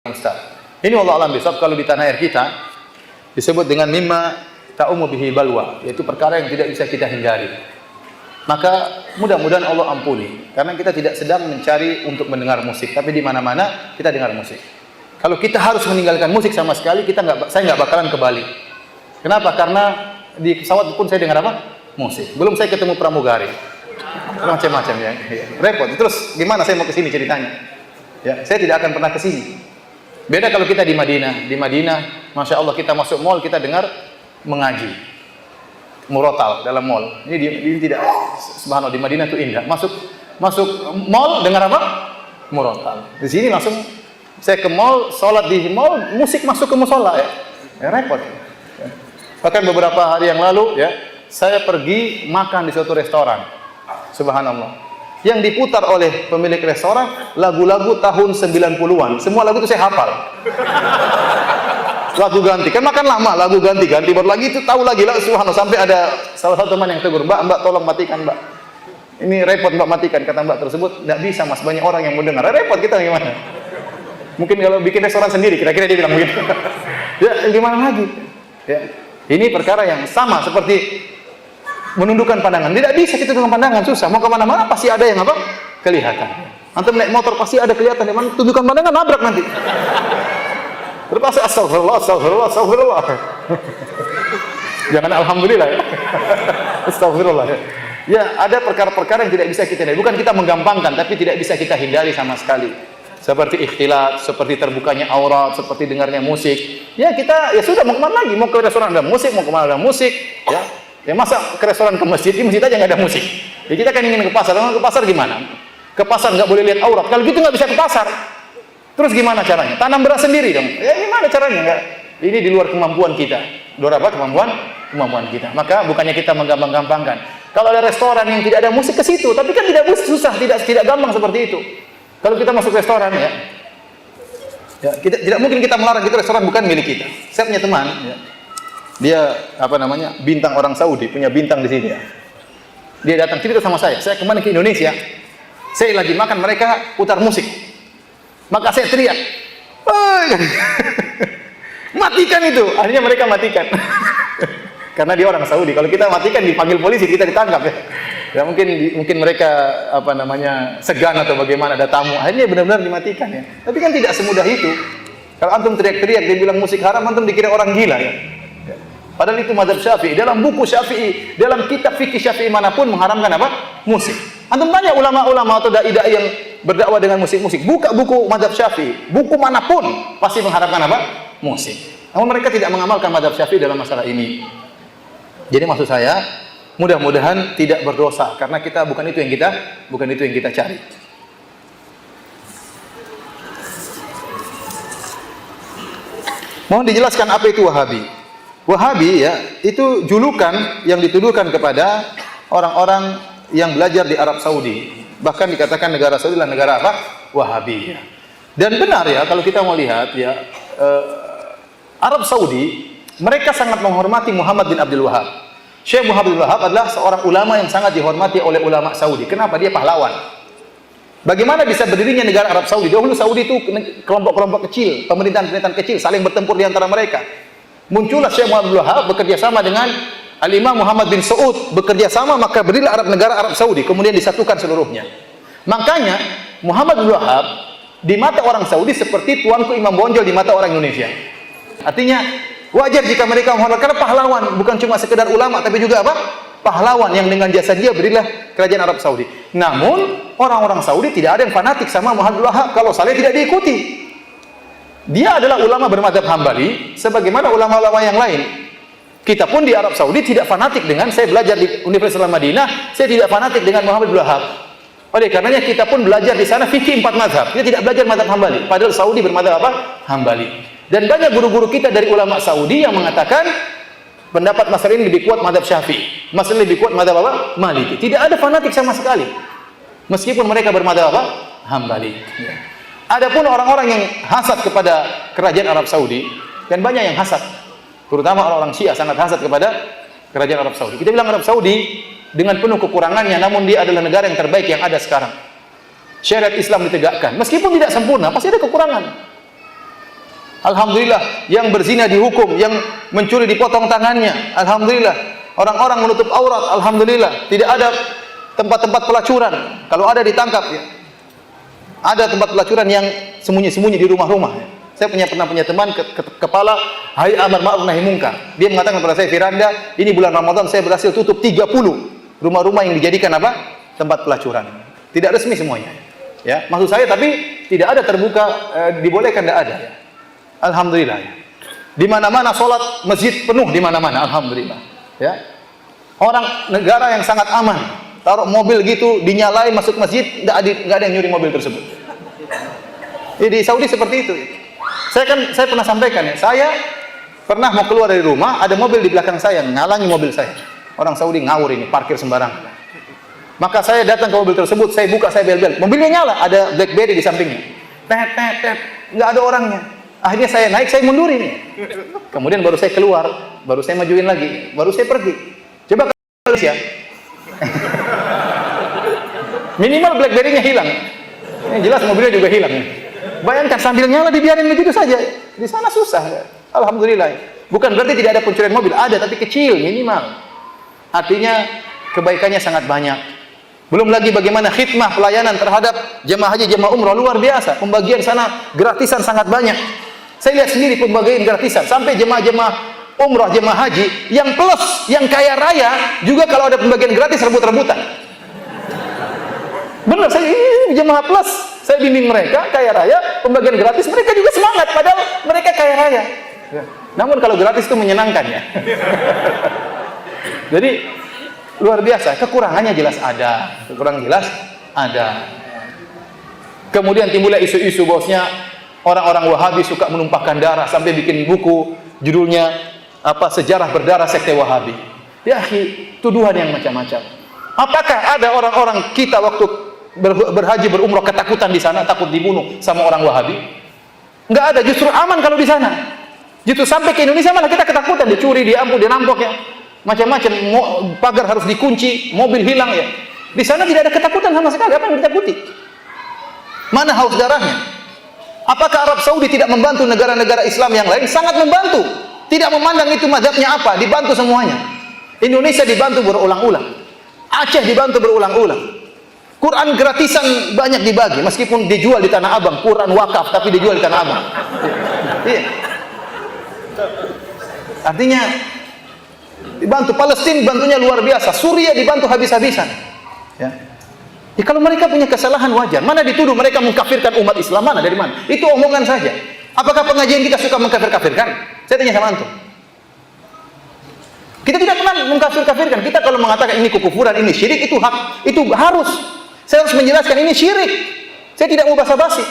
Ustaz. Ini wallahu alam bisawab, kalau di tanah air kita disebut dengan mimma ta'umu bihi balwa, yaitu perkara yang tidak bisa kita hindari. Maka mudah-mudahan Allah ampuni, karena kita tidak sedang mencari untuk mendengar musik, tapi di mana-mana kita dengar musik. Kalau kita harus meninggalkan musik sama sekali, saya nggak bakalan ke Bali. Kenapa? Karena di pesawat pun saya dengar apa? Musik. Belum saya ketemu pramugari. Macam-macam ya. Repot. Terus gimana saya mau ke sini ceritanya? Ya, saya tidak akan pernah ke sini. Beda kalau kita di Madinah. Di Madinah, Masya Allah, kita masuk mall, kita dengar mengaji. Murotal dalam mall. Ini tidak, subhanallah, di Madinah itu indah. Masuk mall, dengar apa? Murotal. Di sini langsung, saya ke mall, sholat di mall, musik masuk ke musola ya. Repot. Bahkan beberapa hari yang lalu ya, saya pergi makan di suatu restoran. Subhanallah. Yang diputar oleh pemilik restoran lagu-lagu tahun 90-an. Semua lagu itu saya hafal. Lagu ganti, kan makan lama, lagu ganti baru lagi itu tahu lagi lah. Subhanallah, sampai ada salah satu teman yang tegur, Mbak tolong matikan Mbak. Ini repot Mbak matikan, kata Mbak tersebut. Tidak bisa Mas, banyak orang yang mau dengar. Repot kita gimana? Mungkin kalau bikin restoran sendiri, kira-kira dia bilang begitu. Ya gimana lagi? Ya, ini perkara yang sama seperti menundukkan pandangan. Tidak bisa kita dengan pandangan, susah. Mau kemana-mana pasti ada yang apa? Kelihatan. Antum naik motor pasti ada kelihatan. Di mana tunjukkan pandangan, nabrak nanti. Terus astagfirullah. Jangan alhamdulillah ya. Astagfirullah ya. Ya, ada perkara-perkara yang tidak bisa kita hindari. Bukan kita menggampangkan, tapi tidak bisa kita hindari sama sekali. Seperti ikhtilat, seperti terbukanya aurat, seperti dengarnya musik. Ya kita, ya sudah, mau kemana lagi? Mau ke restoran ada musik, mau kemana ada musik. Ya masa ke restoran, ke masjid, di masjid aja nggak ada musik. Ya kita kan ingin ke pasar, ke pasar gimana? Ke pasar nggak boleh lihat aurat. Kalau gitu nggak bisa ke pasar. Terus gimana caranya? Tanam beras sendiri dong. Ya gimana caranya? Nggak. Ini di luar kemampuan kita. Luar apa? Kemampuan kita. Maka bukannya kita menggampang-gampangkan. Kalau ada restoran yang tidak ada musik, ke situ. Tapi kan tidak susah, tidak gampang seperti itu. Kalau kita masuk restoran ya tidak mungkin kita melarang, itu restoran bukan milik kita. Saya punya teman ya. Dia bintang orang Saudi, punya bintang di sini ya. Dia datang cerita sama saya kemana ke Indonesia, saya lagi makan, mereka putar musik, maka saya teriak, matikan itu. Akhirnya mereka matikan. Karena dia orang Saudi. Kalau kita matikan dipanggil polisi, kita ditangkap ya. Ya mungkin mereka segan atau bagaimana, ada tamu, akhirnya benar-benar dimatikan ya. Tapi kan tidak semudah itu. Kalau antum teriak-teriak dia bilang musik haram, antum dikira orang gila ya. Padahal itu mazhab Syafi'i. Dalam buku Syafi'i, dalam kitab fikih Syafi'i manapun mengharamkan apa? Musik. Antum tanya ulama-ulama atau dai-dai yang berdakwah dengan musik-musik, buka buku mazhab Syafi'i, buku manapun pasti mengharamkan apa? Musik. Namun mereka tidak mengamalkan mazhab Syafi'i dalam masalah ini. Jadi maksud saya, mudah-mudahan tidak berdosa, karena kita bukan itu yang kita cari. Mohon dijelaskan apa itu Wahabi. Wahabi ya, itu julukan yang dituduhkan kepada orang-orang yang belajar di Arab Saudi. Bahkan dikatakan negara Saudi adalah negara apa? Wahabi ya. Dan benar ya, kalau kita mau lihat ya, Arab Saudi mereka sangat menghormati Muhammad bin Abdul Wahab. Syekh Muhammad bin Abdul Wahab adalah seorang ulama yang sangat dihormati oleh ulama Saudi. Kenapa? Dia pahlawan. Bagaimana bisa berdirinya negara Arab Saudi? Dahulu Saudi itu kelompok-kelompok kecil, pemerintahan-pemerintahan kecil saling bertempur di antara mereka. Muncullah Syekh Muhammad bin Abdul Wahab bekerja sama dengan Al-Imam Muhammad bin Saud, bekerja sama, maka berdirilah negara Arab Saudi, kemudian disatukan seluruhnya. Makanya Muhammad bin Abdul Wahab di mata orang Saudi seperti tuanku Imam Bonjol di mata orang Indonesia. Artinya wajar jika mereka menghormati, karena pahlawan, bukan cuma sekedar ulama, tapi juga apa? Pahlawan yang dengan jasa dia berilah kerajaan Arab Saudi. Namun orang-orang Saudi tidak ada yang fanatik sama Muhammad bin Wahab, kalau saleh tidak diikuti. Dia adalah ulama bermadzhab Hambali sebagaimana ulama-ulama yang lain. Kita pun di Arab Saudi tidak fanatik dengan, saya belajar di Universitas Madinah, saya tidak fanatik dengan Muhammad bin Wahab. Oleh karenanya kita pun belajar di sana fikih 4 mazhab. Kita tidak belajar mazhab Hambali, padahal Saudi bermadzhab apa? Hambali. Dan banyak guru-guru kita dari ulama Saudi yang mengatakan pendapat masalah ini lebih kuat mazhab Syafi'i, masalah lebih kuat mazhab apa? Maliki. Tidak ada fanatik sama sekali. Meskipun mereka bermadzhab apa? Hambali. Adapun orang-orang yang hasad kepada kerajaan Arab Saudi, dan banyak yang hasad, terutama orang-orang Syiah sangat hasad kepada kerajaan Arab Saudi. Kita bilang Arab Saudi dengan penuh kekurangannya, namun dia adalah negara yang terbaik yang ada sekarang. Syariat Islam ditegakkan, meskipun tidak sempurna, pasti ada kekurangan. Alhamdulillah, yang berzina dihukum, yang mencuri dipotong tangannya. Alhamdulillah, orang-orang menutup aurat. Alhamdulillah, tidak ada tempat-tempat pelacuran. Kalau ada ditangkap ya. Ada tempat pelacuran yang sembunyi-sembunyi di rumah-rumah. Saya pernah punya teman kepala Hayat Amar Ma'ruf Nahi Munkar. Dia mengatakan kepada saya, Firanda, ini bulan Ramadan saya berhasil tutup 30 rumah-rumah yang dijadikan apa? Tempat pelacuran. Tidak resmi semuanya. Ya, maksud saya tapi tidak ada terbuka dibolehkan, tidak ada ya. Alhamdulillah ya. Di mana-mana salat masjid penuh di mana-mana, alhamdulillah. Ya. Orang negara yang sangat aman. Taruh mobil gitu, dinyalain masuk masjid, enggak ada yang nyuri mobil tersebut. Di Saudi seperti itu. Saya pernah sampaikan ya, saya pernah mau keluar dari rumah, ada mobil di belakang saya, ngalangi mobil saya. Orang Saudi ngawur ini, parkir sembarangan. Maka saya datang ke mobil tersebut, saya buka, saya bel-bel. Mobilnya nyala, ada BlackBerry di sampingnya. Tet, nggak ada orangnya. Akhirnya saya naik, saya mundurin. Kemudian baru saya keluar, baru saya majuin lagi, baru saya pergi. Coba ke Malaysia. Minimal BlackBerry-nya hilang. Ini jelas mobilnya juga hilang. Bayangkan sambil nyala dibiarin begitu saja. Di sana susah. Alhamdulillah. Bukan berarti tidak ada pencurian mobil, ada tapi kecil, minimal. Artinya kebaikannya sangat banyak. Belum lagi bagaimana khidmah pelayanan terhadap jemaah haji, jemaah umrah luar biasa. Pembagian sana gratisan sangat banyak. Saya lihat sendiri pembagian gratisan sampai jemaah-jemaah umrah, jemaah haji yang plus, yang kaya raya juga kalau ada pembagian gratis rebut-rebutan. Benar, saya ini jemaah plus, saya bimbing mereka kaya raya, pembagian gratis mereka juga semangat padahal mereka kaya raya. Ya. Namun kalau gratis itu menyenangkan ya. Jadi luar biasa, kekurangannya jelas ada, kekurangan jelas ada. Kemudian timbullah isu-isu bosnya orang-orang Wahabi suka menumpahkan darah sampai bikin buku judulnya apa, sejarah berdarah sekte Wahabi. Ya, tuduhan yang macam-macam. Apakah ada orang-orang kita waktu berhaji berumrah ketakutan di sana, takut dibunuh sama orang Wahabi? Enggak ada, justru aman kalau di sana. Justru sampai ke Indonesia malah kita ketakutan, dicuri, diampu, dirampok ya. Macam-macam, pagar harus dikunci, mobil hilang ya. Di sana tidak ada ketakutan sama sekali, apa yang ditakuti? Mana haus darahnya? Apakah Arab Saudi tidak membantu negara-negara Islam yang lain? Sangat membantu. Tidak memandang itu mazhabnya apa, dibantu semuanya. Indonesia dibantu berulang-ulang. Aceh dibantu berulang-ulang. Quran gratisan banyak dibagi, meskipun dijual di Tanah Abang, Quran wakaf tapi dijual di Tanah Abang. Iya. Artinya dibantu. Palestina bantunya luar biasa, Suriah dibantu habis-habisan. Ya. Ya, kalau mereka punya kesalahan wajar. Mana dituduh mereka mengkafirkan umat Islam, mana dari mana? Itu omongan saja. Apakah pengajian kita suka mengkafir-kafirkan? Saya tanya sama antum. Kita tidak pernah mengkafir-kafirkan. Kita kalau mengatakan ini kekufuran, ini syirik, itu hak, itu harus. Saya harus menjelaskan ini syirik. Saya tidak mau basa-basi.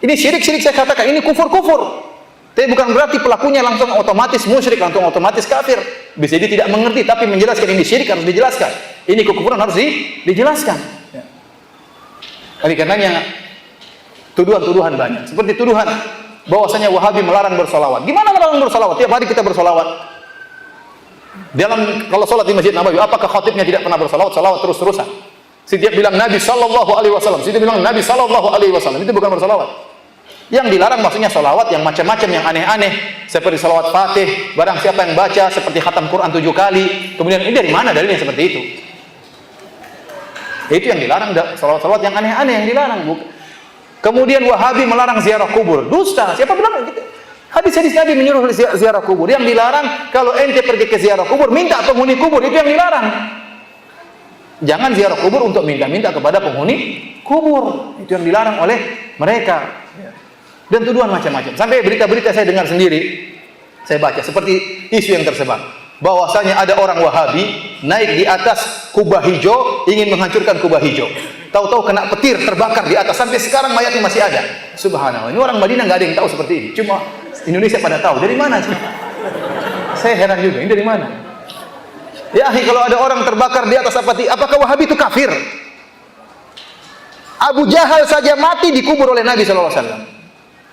Ini syirik saya katakan, ini kufur. Tapi bukan berarti pelakunya langsung otomatis musyrik, langsung otomatis kafir. Bisa dia tidak mengerti, tapi menjelaskan ini syirik harus dijelaskan. Ini kekufuran harus dijelaskan. Ya. Oleh karenanya tuduhan-tuduhan banyak. Seperti tuduhan bahwasanya Wahabi melarang bersolawat. Gimana melarang bersolawat? Tiap hari kita bersolawat. Dalam kalau sholat di Masjid Nabawi, apakah khatibnya tidak pernah bersolawat? Solawat terus-terusan. Setiap bilang Nabi Sallallahu Alaihi Wasallam, setiap bilang Nabi Sallallahu Alaihi Wasallam, itu bukan bersolawat. Yang dilarang maksudnya solawat yang macam-macam, yang aneh-aneh, seperti solawat Fatih, barang siapa yang baca seperti khatam Quran 7 kali. Kemudian ini dari mana dalilnya seperti itu? Itu yang dilarang, solawat-solawat yang aneh-aneh yang dilarang. Kemudian Wahabi melarang ziarah kubur, dusta. Siapa bilang? Hadis-hadis Nabi menyuruh ziarah kubur. Yang dilarang kalau ente pergi ke ziarah kubur, minta penghuni kubur, itu yang dilarang. Jangan ziarah kubur untuk minta-minta kepada penghuni kubur. Itu yang dilarang oleh mereka. Dan tuduhan macam-macam. Sampai berita-berita saya dengar sendiri, saya baca seperti isu yang tersebar, bahwasanya ada orang Wahabi naik di atas kubah hijau, ingin menghancurkan kubah hijau. Tahu-tahu kena petir, terbakar di atas, sampai sekarang mayatnya masih ada. Subhanallah. Ini orang Madinah nggak ada yang tahu seperti ini. Cuma Indonesia pada tahu. Dari mana sih? Saya heran juga. Ini dari mana? Ya, kalau ada orang terbakar di atas apakah Wahabi itu kafir? Abu Jahal saja mati dikubur oleh Nabi SAW.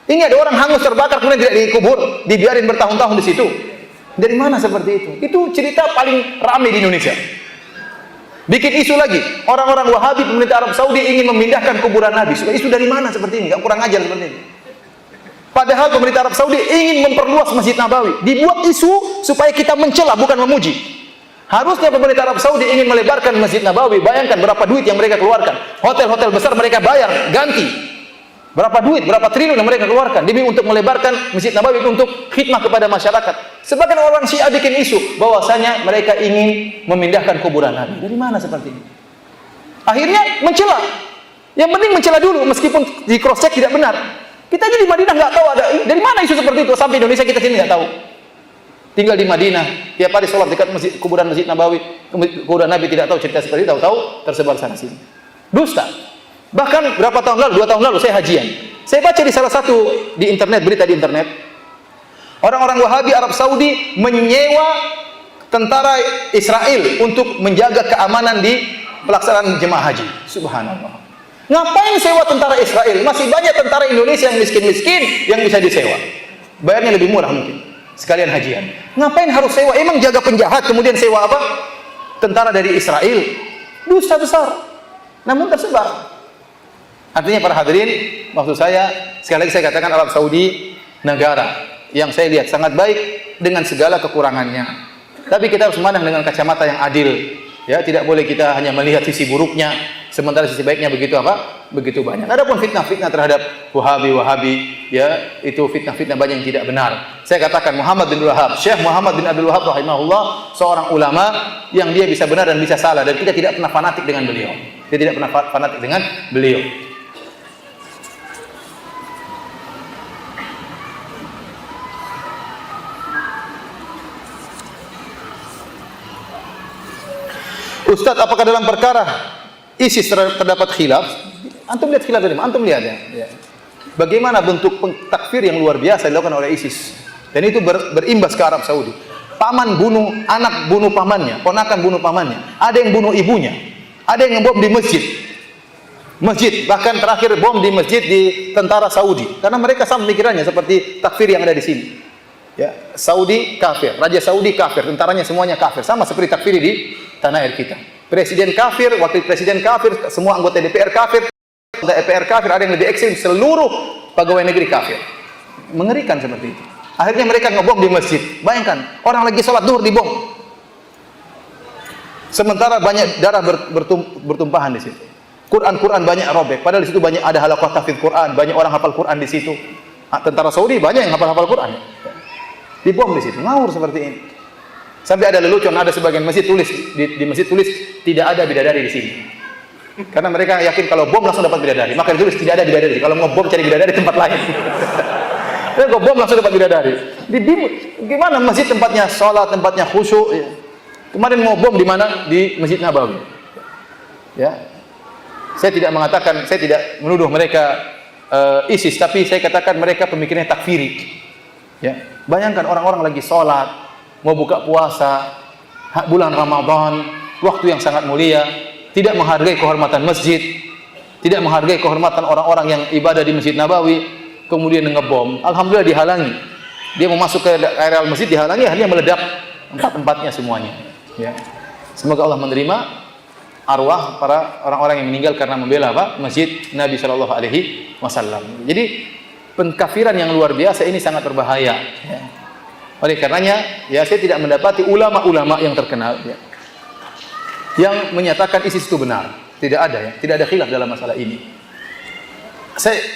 Ini ada orang hangus terbakar kemudian tidak dikubur, dibiarin bertahun-tahun di situ. Dari mana seperti itu? Itu cerita paling ramai di Indonesia. Bikin isu lagi, orang-orang Wahabi pemerintah Arab Saudi ingin memindahkan kuburan Nabi. Isu dari mana seperti ini? Gak kurang ajar seperti ini. Padahal pemerintah Arab Saudi ingin memperluas Masjid Nabawi. Dibuat isu supaya kita mencela, bukan memuji. Harusnya pemerintah Arab Saudi ingin melebarkan Masjid Nabawi. Bayangkan berapa duit yang mereka keluarkan. Hotel-hotel besar mereka bayar, ganti. Berapa duit, berapa triliun yang mereka keluarkan demi untuk melebarkan Masjid Nabawi untuk khidmah kepada masyarakat. Sebagian orang Syiah bikin isu bahwasanya mereka ingin memindahkan kuburan Nabi. Dari mana seperti ini? Akhirnya mencela. Yang penting mencela dulu, meskipun di cross check tidak benar. Kita aja di Madinah nggak tahu ada dari mana isu seperti itu. Sampai Indonesia kita sini nggak tahu. Tinggal di Madinah, tiap hari sholat dekat kuburan Masjid Nabawi, kuburan Nabi tidak tahu cerita seperti itu, tahu tersebar sana sini. Dusta. Bahkan berapa tahun lalu, 2 tahun lalu saya hajian. Saya baca di salah satu di internet, berita di internet, orang-orang Wahabi Arab Saudi menyewa tentara Israel untuk menjaga keamanan di pelaksanaan jemaah haji. Subhanallah. Ngapain sewa tentara Israel? Masih banyak tentara Indonesia yang miskin-miskin yang bisa disewa. Bayarnya lebih murah mungkin. Sekalian hajian. Ngapain harus sewa? Emang jaga penjahat kemudian sewa apa? Tentara dari Israel. Dusta besar. Namun tersebar. Artinya para hadirin, maksud saya, sekali lagi saya katakan Arab Saudi negara yang saya lihat sangat baik dengan segala kekurangannya. Tapi kita harus memandang dengan kacamata yang adil. Ya, tidak boleh kita hanya melihat sisi buruknya, sementara sisi baiknya begitu apa? Begitu banyak. Adapun fitnah-fitnah terhadap Wahabi, ya, itu fitnah-fitnah banyak yang tidak benar. Saya katakan Muhammad bin Wahab, Syekh Muhammad bin Abdul Wahab rahimahullah, seorang ulama yang dia bisa benar dan bisa salah, dan kita tidak pernah fanatik dengan beliau. Dia tidak pernah fanatik dengan beliau. Ustaz, apakah dalam perkara ISIS terdapat khilaf? Antum lihat khilaf dari mana? Antum lihat ya. Bagaimana bentuk takfir yang luar biasa dilakukan oleh ISIS. Dan itu berimbas ke Arab Saudi. Paman bunuh anak, bunuh pamannya, ponakan bunuh pamannya. Ada yang bunuh ibunya. Ada yang ngebom di masjid. Bahkan terakhir bom di masjid di tentara Saudi. Karena mereka sama pemikirannya seperti takfir yang ada di sini. Ya, Saudi kafir, Raja Saudi kafir, tentaranya semuanya kafir, sama seperti takfir di tanah air kita. Presiden kafir, wakil presiden kafir, semua anggota DPR kafir, DPR kafir, ada yang lebih ekstrim, seluruh pegawai negeri kafir. Mengerikan seperti itu. Akhirnya mereka ngebom di masjid. Bayangkan, orang lagi sholat duhur dibom. Sementara banyak darah bertumpahan di situ. Quran banyak robek, padahal di situ banyak ada halaqah tahfidz Quran, banyak orang hafal Quran di situ. Tentara Saudi banyak yang hafal Quran. Dibom di situ, ngawur seperti ini. Sampai ada lelucon, ada sebagian masjid tulis di masjid tulis tidak ada bidadari di sini. Karena mereka yakin kalau bom langsung dapat bidadari, maka ditulis tidak ada bidadari. Kalau mau bom cari bidadari tempat lain. Kalau bom langsung dapat bidadari. Gimana masjid tempatnya sholat, tempatnya khusyuk? Ya. Kemarin mau bom di mana? Di Masjid Nabawi. Ya, saya tidak mengatakan, saya tidak menuduh mereka ISIS, tapi saya katakan mereka pemikirannya takfiri. Ya, bayangkan orang-orang lagi sholat, mau buka puasa, bulan Ramadan, waktu yang sangat mulia, tidak menghargai kehormatan masjid, tidak menghargai kehormatan orang-orang yang ibadah di Masjid Nabawi, kemudian ngebom. Alhamdulillah dihalangi. Dia mau masuk ke areal masjid dihalangi, akhirnya meledak tempat-tempatnya semuanya. Ya. Semoga Allah menerima arwah para orang-orang yang meninggal karena membela apa? Masjid Nabi Shallallahu Alaihi Wasallam. Jadi pengkafiran yang luar biasa ini sangat berbahaya. Ya. Oleh karenanya, ya saya tidak mendapati ulama-ulama yang terkenal ya, yang menyatakan ISIS itu benar. Tidak ada ya, tidak ada khilaf dalam masalah ini.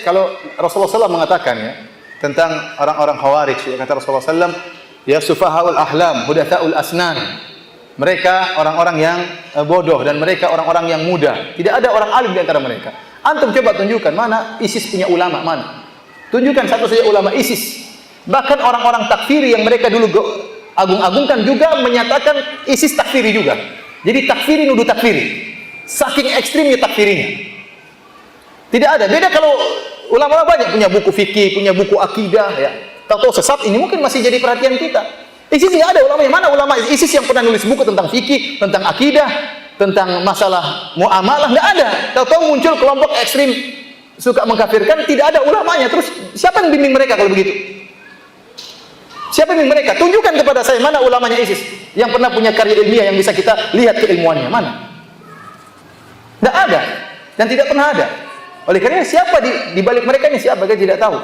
Kalau Rasulullah SAW mengatakan ya tentang orang-orang Khawarij, ya, kata Rasulullah SAW, ya sufahaul ahlam, hudatsaul asnan. Mereka orang-orang yang bodoh dan mereka orang-orang yang muda. Tidak ada orang alim di antara mereka. Antum coba tunjukkan mana ISIS punya ulama, mana? Tunjukkan satu saja ulama ISIS. Bahkan orang-orang takfiri yang mereka dulu agung-agungkan juga menyatakan ISIS takfiri juga. Jadi takfiri nuduh takfiri. Saking ekstrimnya takfirinya. Tidak ada. Beda kalau ulama banyak punya buku fikih, punya buku akidah ya. Tahu-tahu sesat, ini mungkin masih jadi perhatian kita. ISIS tidak ada ulama yang mana ulama ISIS yang pernah nulis buku tentang fikih, tentang akidah, tentang masalah muamalah, tidak ada. Tahu-tahu muncul kelompok ekstrim suka mengkafirkan, tidak ada ulamanya. Terus siapa yang bimbing mereka kalau begitu? Siapa yang bimbing mereka? Tunjukkan kepada saya mana ulamanya ISIS yang pernah punya karya ilmiah yang bisa kita lihat keilmuannya, mana? Tidak ada dan tidak pernah ada. Oleh karena siapa di balik mereka ini siapa? Kita tidak tahu.